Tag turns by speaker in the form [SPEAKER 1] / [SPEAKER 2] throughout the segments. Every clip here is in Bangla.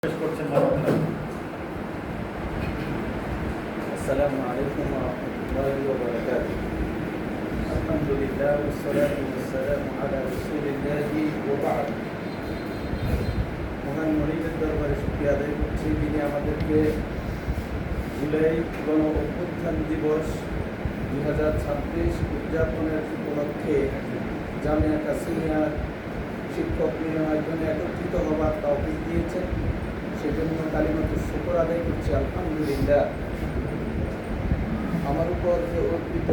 [SPEAKER 1] السلام عليكم ورحمة الله وبركاته. الحمد لله والصلاة والسلام على رسول الله وبعد. মহান মনিবের দরবারে শুকরিয়া আদায় করছি, যিনি আমাদেরকে জুলাই গণ অভ্যুত্থান দিবস 2026 উদযাপনের উপলক্ষে জামিয়া কাসিমিয়ার শিক্ষক নির্ণয়ের জন্য একত্রিত হবার তৌফিক দিয়েছেন। সেজন্য কালিমাতুশ শুকর আদায় করছি, আলহামদুলিল্লাহ। আমার উপর যে অর্পিত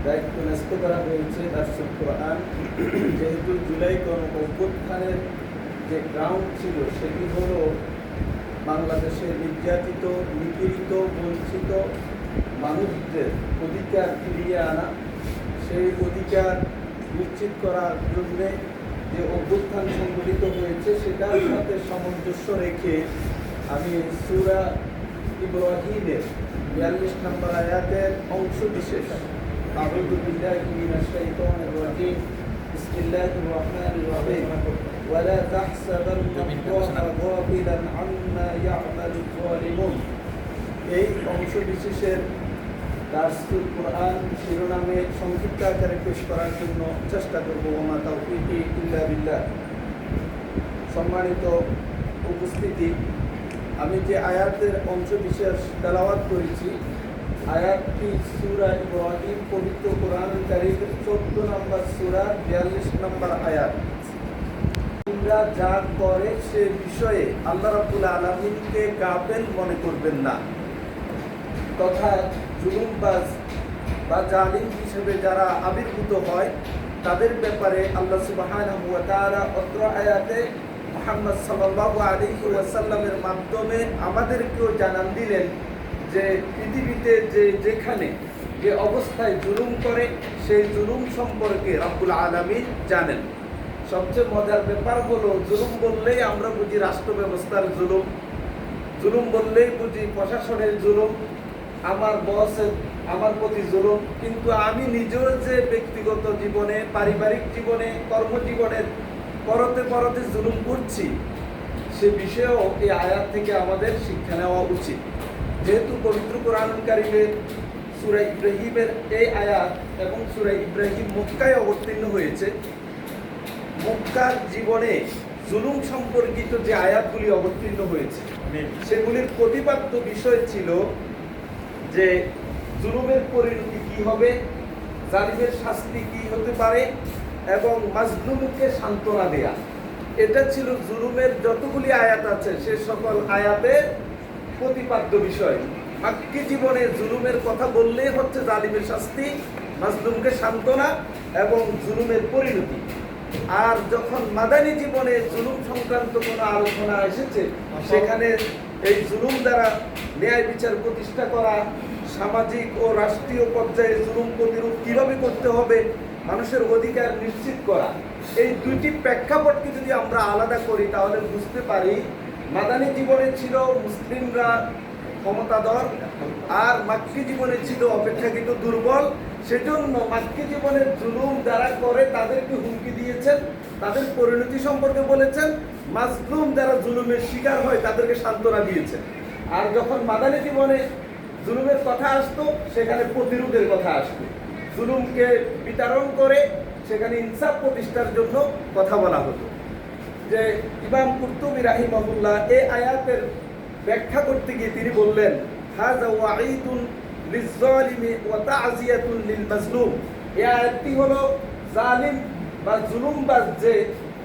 [SPEAKER 1] দায়িত্ব ন্যস্ত করা হয়েছে দারসুল কোরআন, যেহেতু জুলাই গণ অভ্যুত্থানের যে গ্রাউন্ড ছিল সেটি হলো বাংলাদেশের নির্যাতিত, নিপীড়িত, বঞ্চিত মানুষদের অধিকার ফিরিয়ে আনা, সেই অধিকার নিশ্চিত করার জন্যে যে অভ্যুত্থান সংঘটিত হয়েছে সেটার সাথে সামঞ্জস্য রেখে আমি সূরা ইব্রাহিমের 42 নম্বর আয়াতের অংশ বিশেষ আউযু বিল্লাহি মিনাশ শাইতানির রাজীম বিসমিল্লাহির রাহমানির রাহিম ওয়ালা তাহসাবান্নাল্লাহা গাফিলান আম্মা ইয়া'মালুয যালিমুন। এই অংশ বিশেষের দারসুল কোরআন শিরোনামে সংক্ষিপ্ত আকারে পেশ করার জন্য চেষ্টা করব। ওমা তাওফীকি ইল্লা বিল্লাহ। সম্মানিত উপস্থিতি, আমি যে আয়াতের অংশ বিশেষ তেলাওয়াত করেছি, আয়াতটি সূরা ইব্রাহিম পবিত্র কোরআন কারীমের 14 নম্বর সূরা 42 নম্বর আয়াত। তোমরা যা করে সে বিষয়ে আল্লাহ রাব্বুল আলামিনকে গাফেল মনে করবেন না, তথা জুলুমবাজ বা জালিম হিসেবে যারা আবির্ভূত হয় তাদের ব্যাপারে আল্লাহ সুবহানাহু ওয়া তাআলা অত্র আয়াতে মুহাম্মদ সাল্লাল্লাহু আলাইহি ওয়াসাল্লামের মাধ্যমে আমাদেরকেও জানান দিলেন যে পৃথিবীতে যেখানে যে অবস্থায় জুলুম করে সেই জুলুম সম্পর্কে রব্বুল আলামিন জানেন। সবচেয়ে মজার ব্যাপার হলো, জুলুম বললেই আমরা বুঝি রাষ্ট্র ব্যবস্থার জুলুম, জুলুম বললেই বুঝি প্রশাসনের জুলুম, আমার বসের আমার প্রতি জুলুম। কিন্তু আমি নিজেও যে ব্যক্তিগত জীবনে, পারিবারিক জীবনে, কর্মজীবনের পরতে পরতে জুলুম করছি, সে বিষয়েও এই আয়াত থেকে আমাদের শিক্ষা নেওয়া উচিত। যেহেতু পবিত্র কোরআনুল কারীমের সূরা ইব্রাহিমের এই আয়াত এবং সূরা ইব্রাহিম মক্কায় অবতীর্ণ হয়েছে, মক্কার জীবনে জুলুম সম্পর্কিত যে আয়াতগুলি অবতীর্ণ হয়েছে সেগুলির প্রতিপাদ্য বিষয় ছিল যে জুলুমের পরিণতি কি হবে, জালিমের শাস্তি কি হতে পারে এবং মাজলুমকে সান্ত্বনা দেয়া। এটা ছিল জুলুমের যতগুলি আয়াত আছে সে সকল আয়াতের প্রতিপাদ্য বিষয়। মাক্কি জীবনে জুলুমের কথা বললেই হচ্ছে জালিমের শাস্তি, মাজলুমকে সান্ত্বনা এবং জুলুমের পরিণতি। আর যখন মাদানী জীবনে জুলুম সংক্রান্ত কোনো আলোচনা এসেছে, সেখানে এই জুলুম দ্বারা ন্যায় বিচার প্রতিষ্ঠা করা, সামাজিক ও রাষ্ট্রীয় পর্যায়ে জুলুম প্রতিরোধ কিভাবে করতে হবে, মানুষের অধিকার নিশ্চিত করা, এই দুইটি প্রেক্ষাপটকে যদি আমরা আলাদা করি তাহলে বুঝতে পারি মাদানী জীবনে ছিল মুসলিমরা ক্ষমতাধর আর মাক্কি জীবনে ছিল অপেক্ষাকৃত দুর্বল। সেজন্য মাক্কি জীবনের জুলুম যারা করে তাদেরকে হুমকি দিয়েছেন, তাদের পরিণতি সম্পর্কে বলেছেন। মাজলুম যারা জুলুমের শিকার হয় তাদেরকে সান্ত্বনা দিয়েছেন। আর যখন মাদানী জীবনে জুলুমের কথা আসতো সেখানে প্রতিরোধের কথা আসতো, জুলুমকে বিতাড়ন করে সেখানে ইনসাফ প্রতিষ্ঠার জন্য কথা বলা হতো। যে ইমাম কুরতুবী রাহিমাহুল্লাহ এই আয়াতের ব্যাখ্যা করতে গিয়ে তিনি বললেন, হাযা ওয়াঈদুন লিয-যালিমি ওয়া তা'যিয়াতুন লিল-মাজলুম। এই আয়াতটি হলো জালিম বা জুলুমবাজ যে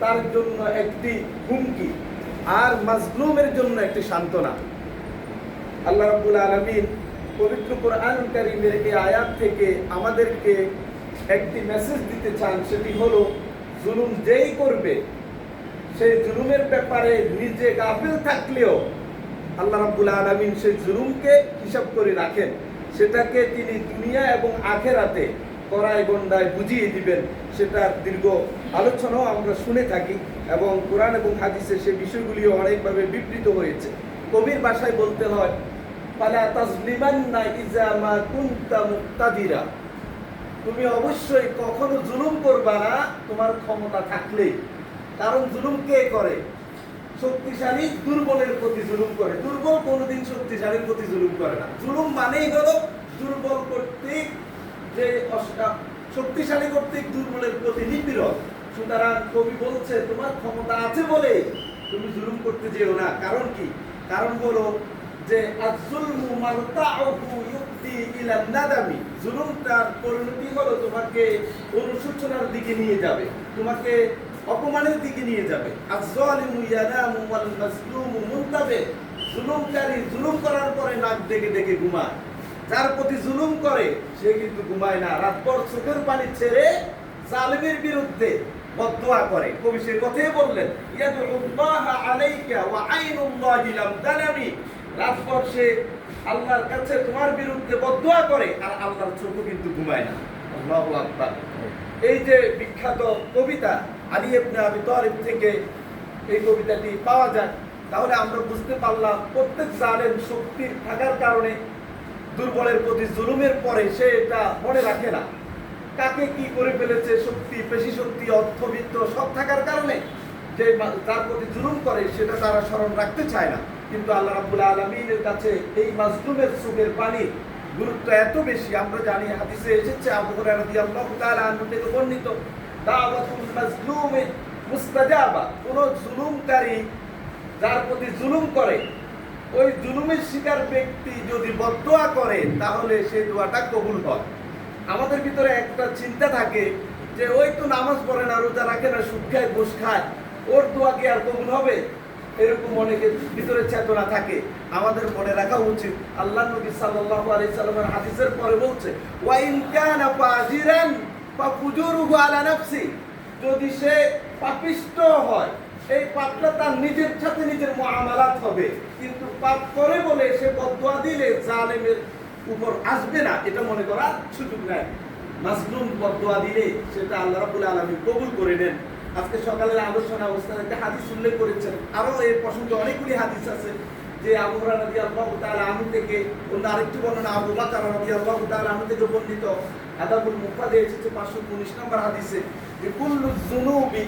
[SPEAKER 1] তার জন্য একটি হুমকি আর মাজলুমের জন্য একটি সান্ত্বনা। আল্লাহ রাব্বুল আলামিন পবিত্র কোরআনুল কারীমের এই আয়াত থেকে আমাদেরকে একটি মেসেজ দিতে চান, সেটি হলো জুলুম যেই করবে সেই জুলুমের ব্যাপারে নিজে গাফিল থাকলেও আল্লাহ রাব্বুল আলামিন সেই জুলুমকে হিসাব করে রাখেন, সেটাকে তিনি দুনিয়া এবং আখিরাতে কড়াই গন্ডায় বুঝিয়ে দিবেন। সেটার দীর্ঘ আলোচনাও আমরা শুনে থাকি এবং কোরআন এবং হাদিসে সেই বিষয়গুলিও অনেকভাবে বিবৃত হয়েছে। কবির ভাষায় বলতে হয়, ফালা তাজলিমান্না ইযা মা কুনতা মুক্তাদিরা। তুমি অবশ্যই কখনো জুলুম করবা না তোমার ক্ষমতা থাকলেই। কারণ জুলুম কে করে? শক্তিশালী দুর্বলের প্রতি জুলুম করে, দুর্বল কোনোদিন শক্তিশালীর প্রতি জুলুম করে না। জুলুম মানেই হলো দুর্বল কর্তৃক যে শক্তিশালী কর্তৃক দুর্বলের প্রতি নিপীড়ন। সুতরাং কবি বলছে তোমার ক্ষমতা আছে বলে তুমি জুলুম করতে যেও না। কারণ কি? কারণ হলো যে আয-যুলমু মারতাউহু ইউফদি ইলা নাদামি, জুলুমটার পরিণতি হলো তোমাকে অনুশোচনার দিকে নিয়ে যাবে, তোমাকে অপমানের দিকে নিয়ে যাবে। আয-যালিমু ইয়ানামু ওয়াল মাজলুমু মুনতাবে, জুলুমকারী জুলুম করার পরে নাক ডেকে ডেকে ঘুমায়, যার প্রতি জুলুম করে সে কিন্তু ঘুমায় না, রাতভর চোখের পানি ছেড়ে জালিমের বিরুদ্ধে বদদুয়া করে। কবি সে কথাই বললেন ইয়াদুল্লাহ আলাইকা ওয়া আইনুল্লাহি লাম তানামি, রাতভর সে আল্লাহর কাছে তোমার বিরুদ্ধে বদদুয়া করে আর আল্লাহর চোখও কিন্তু ঘুমায় না। আল্লাহু আকবার। এই যে বিখ্যাত কবিতা আলী ইবনে আবি তালিব থেকে এই কবিতাটি পাওয়া যায়। তাহলে আমরা বুঝতে পারলাম প্রত্যেক জালেম শক্তির থাকার কারণে দুর্বলের প্রতি জুলুমের পরে সে এটা মনে রাখে না কাকে কি করে ফেলেছে, শক্তি পেশি শক্তি অর্থবিত্ত সব থাকার কারণে যে তার প্রতি জুলুম করে সেটা তারা স্মরণ রাখতে চায় না। কিন্তু আল্লাহ রাব্বুল আলামিনের কাছে এই মাজলুমের চোখের পানির গুরুত্ব এত বেশি। আমরা জানি হাদিসে এসেছে আবু হুরায়রা রাদিয়াল্লাহু তাআলা আনহু থেকে বর্ণিত দাওয়াতুল মাজলুমে মুস্তাজাবা, কোন জুলুমকারী যার প্রতি জুলুম করে ওই জুলুমের শিকার ব্যক্তি যদি বদদুয়া করে তাহলে সেই দোয়াটা কবুল হয়। আমাদের ভিতরে একটা চিন্তা থাকে যে ওই তো নামাজ পড়ে না, রোজা রাখে না, সুদ খায়, ঘুষ খায়, ওর দোয়া কি আর কবুল হবে? এরকম অনেকের ভিতরে চেতনা থাকে। আমাদের মনে রাখা উচিত আল্লাহর নবী সাল্লাল্লাহু আলাইহি সাল্লামের হাদিসের পরে বলছে ওয়া ইন কানা ফাজিরান ফাফুজুরুহু আলা নাফসি, যদি সে পাপিষ্ট হয় এই পাপটা তার নিজের সাথে নিজের মুআমালাত হবে, কিন্তু পাপ করে বলে সে বদদুয়া দিলে জালেমের উপর আসবে না এটা মনে করার সুযোগ নাই। মাজলুম বদদুয়া দিলে সেটা আল্লাহ রাব্বুল আলামিন কবুল করে নেন। আজকে সকালের আলোচনা অবস্থায় একটা হাদিস উল্লেখ করেছেন, আরো এই প্রসঙ্গে অনেকগুলি হাদিস আছে যে আবু হুরায়রা রাদিয়াল্লাহু তাআলা আনহু থেকে, অন্য আরেকটি বর্ণনা আবু বকর রাদিয়াল্লাহু তাআলা আনহু থেকে বর্ণিত আদাবুল মুফরাদে এসেছে 519 নম্বর হাদিসে যে কুল্লু যুনুবি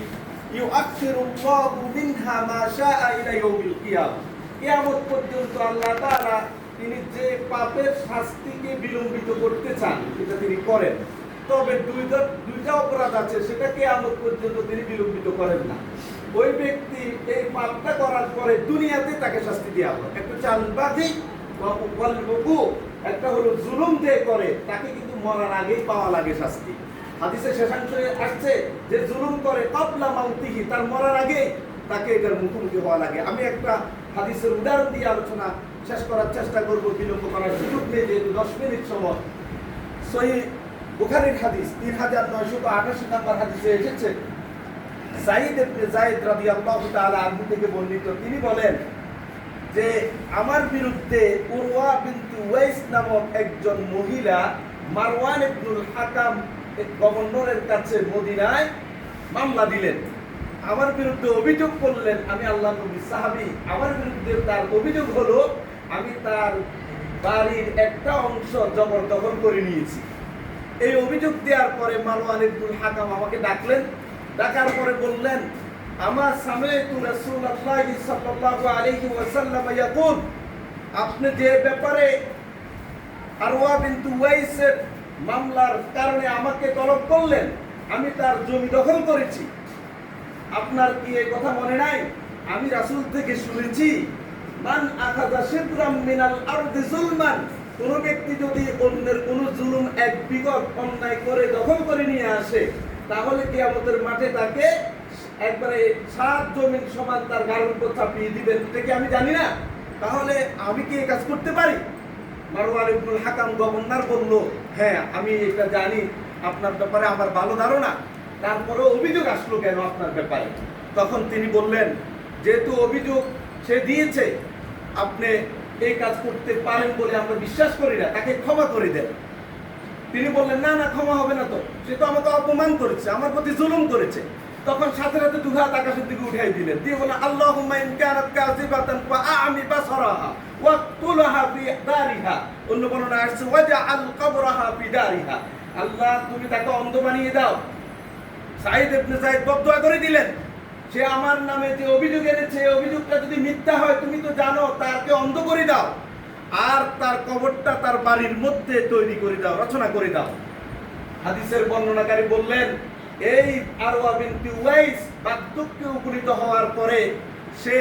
[SPEAKER 1] ইউআখিরুল্লাহু মিনহা মা শাআ ইলা ইয়াউমিল কিয়ামah, কিয়ামত পর্যন্ত আল্লাহ তাআলা তিনি যে পাপের শাস্তিকে বিলম্বিত করতে চান সেটা তিনি করেন, তবে দুইটা অপরাধ আছে সেটা কিয়ামত পর্যন্ত তিনি বিলম্বিত করেন না। ওই ব্যক্তি এই পাপটা করার পরে দুনিয়াতে তাকে শাস্তি দেওয়া হয়। একটা চালবাজি ওয়াল উকুক, একটা হলো জুলুম যে করে তাকে কিন্তু মরার আগেই পাওয়া লাগে শাস্তি। হাদিসের শেষাংশে আসছে যে জুলুম করে ক্বাবলা মাউতিহি, তার মরার আগে তাকে এটার মুখোমুখি হওয়া লাগে। আমি একটা হাদিসের উদাহরণ দিয়ে আলোচনা শেষ করার চেষ্টা করব, বিলম্ব করার সুযোগ নেই যেহেতু 10 মিনিট সময়। সহিহ বুখারীর হাদিস 3988 নম্বর হাদিসে এসেছে সাঈদ ইবনে যায়েদ রাদিয়াল্লাহু তাআলা আনহু থেকে বর্ণিত, তিনি বলেন যে আমার বিরুদ্ধে উরওয়া বিনতু ওয়াইস নামক একজন মহিলা মারওয়ান ইবনুল হাকাম গভর্নরের কাছে মদিনায় মামলা দিলেন, আমার বিরুদ্ধে অভিযোগ করলেন আমি আল্লাহর নবী সাহাবী। আমার বিরুদ্ধে তার অভিযোগ হলো আমি তার বাড়ির একটা অংশ জবরদখল করে নিয়েছি। এই অভিযোগ দেওয়ার পরে মারওয়ান ইবনুল হাকাম আমাকে ডাকলেন, ডাকার পরে বললেন আমার সামি'তু রাসূলুল্লাহি সাল্লাল্লাহু আলাইহি ওয়াসাল্লাম ইয়াকুল, আপনি যে ব্যাপারে আরওয়া বিনতু ওয়াইসের মামলার কারণে আমাকে তলব করলেন আমি তার জমি দখল করেছি, আপনার কি এই কথা মনে নাই? আমি রাসূল থেকে শুনেছি মান আখাযা শিবরাম মিনাল আরদি যুলমান, কোন ব্যক্তি যদি অন্যের কোন জুলুম এক বিঘত অন্যায় করে দখল করে নিয়ে আসে তাহলে কিয়ামতের মাঠে তাকে একবারে 7 জমিন সমান তার গায়ের উপর চাপিয়ে দিবেন। এটা কি আমি জানি না? তাহলে আমি কি এই কাজ করতে পারি? মারওয়ান ইবনুল হাকাম গভর্নর বলল হ্যাঁ আমি এটা জানি, আপনার ব্যাপারে আমার ভালো ধারণা, তারপরে অভিযোগ আসলো কেন আপনার ব্যাপারে? তখন তিনি বললেন যেহেতু অভিযোগ সে দিয়েছে আপনি এই কাজ করতে পারেন বলে আমরা বিশ্বাস করি না, তাকে ক্ষমা করে দেন। তিনি বললেন না না ক্ষমা হবে না, তো সে তো আমাকে অপমান করেছে, আমার প্রতি জুলুম করেছে। তখন সাথে সাথে দুই হাত আকাশের দিকে উঠাই দিলেন, দিয়ে বললেন আল্লাহুম্মা ইন কানাত কাযিবাতান ফাআমি বাসারাহা ওয়াকতুলহা ফি দারিহা, অন্য বর্ণনা আসছে ওয়াজআল কবরাহা ফি দারিহা, আল্লাহ তুমি তাকে অন্ধ বানিয়ে দাও। সাঈদ ইবনে যায়েদ বদদুয়া করে দিলেন সে আমার নামে যে অভিযোগ এনেছে, অভিযোগটা যদি মিথ্যা হয় তুমি তো জানো, তাকে অন্ধ করে দাও আর তার কবরটা তার বাড়ির মধ্যে তৈরি করে দাও, রচনা করে দাও। হাদিসের বর্ণনাকারী বললেন, এই আরওয়া বিনতে উওয়াইস বার্ধক্যে উপনীত হওয়ার পরে সে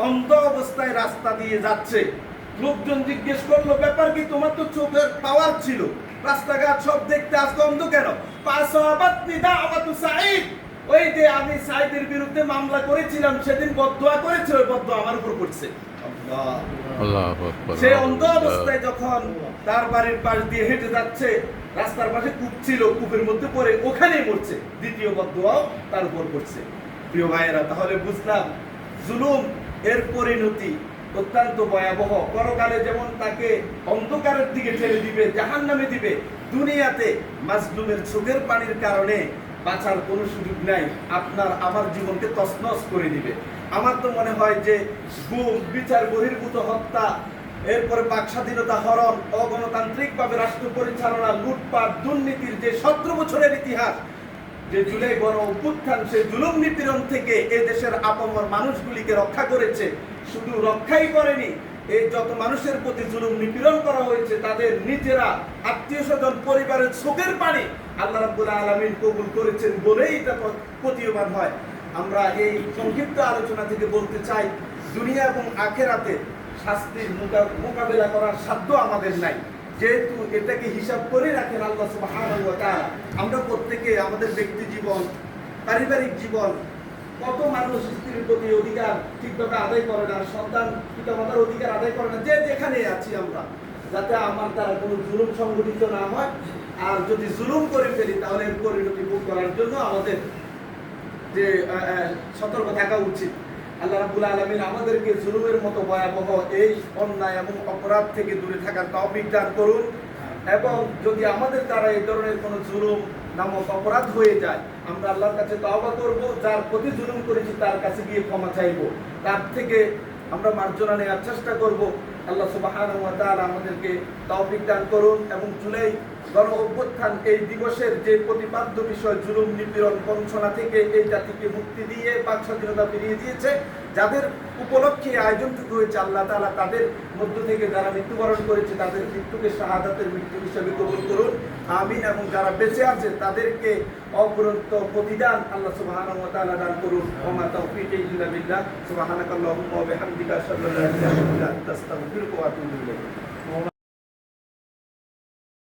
[SPEAKER 1] অন্ধ অবস্থায় রাস্তা দিয়ে যাচ্ছে। লোকজন জিজ্ঞেস করলো, ব্যাপার কি, তোমার তো চোখের পাওয়ার ছিল, রাস্তাঘাট সব দেখতে, আজকে অন্ধ কেন? পাসাবাতনি দাওয়াতু সাঈদ, ওই যে আমি সাঈদের বিরুদ্ধে মামলা করেছিলাম, সেদিন বদদুয়া করেছে, ওই বদদুয়া আমার উপর পড়ছে।
[SPEAKER 2] আল্লাহু আকবার।
[SPEAKER 1] সে অন্ধ অবস্থায় যখন তার বাড়ির পাশ দিয়ে হেঁটে যাচ্ছে, রাস্তার পাশে কূপ ছিল, কূপের মধ্যে পড়ে ওখানেই মরছে, দ্বিতীয় বদদুয়াও তার উপর পড়ছে। প্রিয় ভাইয়েরা, তাহলে বুঝলাম জুলুম এর পরিণতি অত্যন্ত ভয়াবহ। পরকালে যেমন তাকে অন্ধকারের দিকে ঠেলে দিবে, জাহান্নামে দিবে, দুনিয়াতে মাজলুমের চোখের পানির কারণে বাঁচার কোনো সুযোগ নাই, আপনার আমার জীবনকে তছনছ করে দিবে। আমার তো মনে হয় যে গুম, বিচার বহির্ভূত হত্যা, এরপরে বাক স্বাধীনতা হরণ, অগণতান্ত্রিকভাবে রাষ্ট্র পরিচালনা, লুটপাট, দুর্নীতির যে 17 বছরের ইতিহাস, যে জুলাই গণ অভ্যুত্থান, সেই জুলুম নিপীড়ন থেকে এ দেশের আপামর মানুষগুলিকে রক্ষা করেছে। শুধু রক্ষাই করেনি, এই যত মানুষের প্রতি জুলুম নিপীড়ন করা হয়েছে তাদের নিজেরা, আত্মীয় স্বজন, পরিবারের চোখের পানি আল্লাহ রাব্বুল আলামিন কবুল করেছেন বলেই এটা প্রতীয়মান হয়। আমরা এই সংক্ষিপ্ত আলোচনা থেকে বলতে চাই, দুনিয়া এবং আখিরাতে শাস্তির মোকাবেলা করার সাধ্য আমাদের নাই, যেহেতু এটাকে হিসাব করে রাখেন আল্লাহ সুবহানাহু ওয়া তাআলা। আমরা প্রত্যেকে আমাদের ব্যক্তি জীবন, পারিবারিক জীবন, কত মানুষ স্ত্রীর প্রতি অধিকার ঠিকভাবে আদায় করে না, সন্তান পিতামাতার অধিকার আদায় করে না, যে যেখানে আছি আমরা, যাতে আমার দ্বারা কোনো জুলুম সংঘটিত না হয়। আর যদি জুলুম করে ফেলি তাহলে এর পরিণতি ভোগ করার জন্য আমাদের যে সতর্ক থাকা উচিত। আল্লাহ রাব্বুল আলামিন আমাদেরকে জুলুমের মতো ভয়াবহ এই অন্যায় এবং অপরাধ থেকে দূরে থাকার তৌফিক দান করুন। এবং যদি আমাদের দ্বারা এই ধরনের কোনো জুলুম নামক অপরাধ হয়ে যায়, আমরা আল্লাহর কাছে তওবা করব, যার প্রতি জুলুম করেছি তার কাছে গিয়ে ক্ষমা চাইব, তার থেকে আমরা মার্জনা নেওয়ার চেষ্টা করব। আল্লাহ সুবহানাহু ওয়া তাআলা আমাদেরকে তৌফিক দান করুন। এবং জুলাই গণ অভ্যুত্থান এই দিবসের যে প্রতিপাদ্য বিষয়, জুলুম, নিপীড়ন, বঞ্চনা থেকে এই জাতিকে মুক্তি দিয়ে বাক স্বাধীনতা ফিরিয়ে দিয়েছে, যাদের উপলক্ষে আয়োজনটুকু হয়েছে, আল্লাহ তাআলা তাদের মধ্য থেকে যারা মৃত্যুবরণ করেছে তাদের মৃত্যুকে শাহাদাতের মৃত্যু হিসেবে কবুল করুন, আমিন। এবং যারা বেঁচে আছে তাদেরকে অপরন্ত প্রতিদান আল্লাহ সুবহানাহু ওয়া তাআলা দান করুন। ওয়া মা তাওফীকি ইল্লা বিল্লাহ। সুবহানাকাল্লাহুম্মা ওয়া বিহামদিকা আশহাদু আল্লা ইলাহা ইল্লা আনতা আস্তাগফিরুকা ওয়া আতুবু ইলাইক।